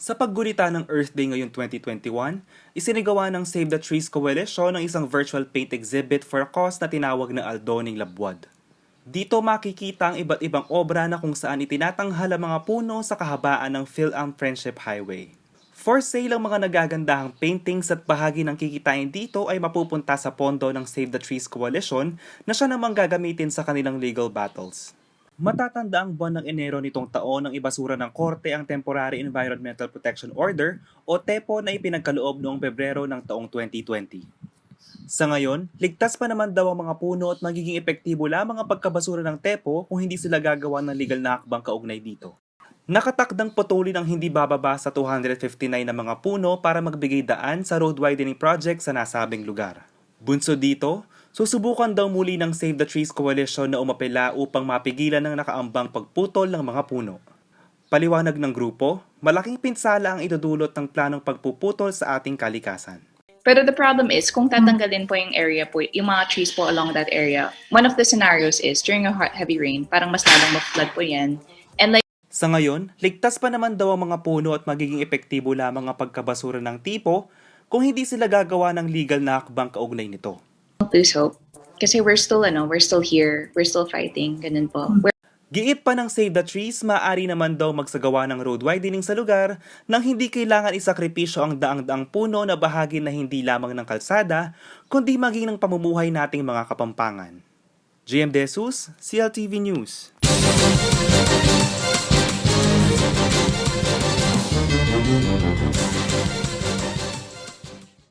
Sa paggulita ng Earth Day ngayong 2021, isinagawa ng Save the Trees Coalition ng isang virtual paint exhibit for a cause na tinawag na Aldoning Labwad. Dito makikita ang iba't ibang obra na kung saan itinatanghal ang mga puno sa kahabaan ng PhilAm Friendship Highway. For sale ang mga nagagandahang paintings at bahagi ng kikitain dito ay mapupunta sa pondo ng Save the Trees Coalition na siya namang gagamitin sa kanilang legal battles. Matatanda ang buwan ng Enero nitong taon ng ibasura ng Korte ang Temporary Environmental Protection Order o TEPO na ipinagkaloob noong Pebrero ng taong 2020. Sa ngayon, ligtas pa naman daw ang mga puno at magiging epektibo lamang ang pagkabasura ng TEPO kung hindi sila gagawa ng legal na hakbang kaugnay dito. Nakatakdang putulin ang hindi bababa sa 259 na mga puno para magbigay daan sa road widening project sa nasabing lugar. Bunsod dito, susubukan daw muli ng Save the Trees Coalition na umapela upang mapigilan ng nakaambang pagputol ng mga puno. Paliwanag ng grupo, malaking pinsala ang idudulot ng planong pagpuputol sa ating kalikasan. Pero the problem is, kung tatanggalin po yung area po, yung mga trees po along that area, one of the scenarios is, during a heavy rain, parang mas lalong ma-flood po yan. And like, sa ngayon, ligtas pa naman daw ang mga puno at magiging epektibo lamang ang pagkabasura ng tipo kung hindi sila gagawa ng legal na hakbang kaugnay nito. don't lose hope. Kasi we're still here, we're still fighting, ganun po. Giit pa ng Save the Trees, maaari naman daw magsagawa ng road widening sa lugar nang hindi kailangan isakripisyo ang daang-daang puno na bahagi na hindi lamang ng kalsada, kundi maging ng pamumuhay nating mga Kapampangan. JM Jesus, CLTV News.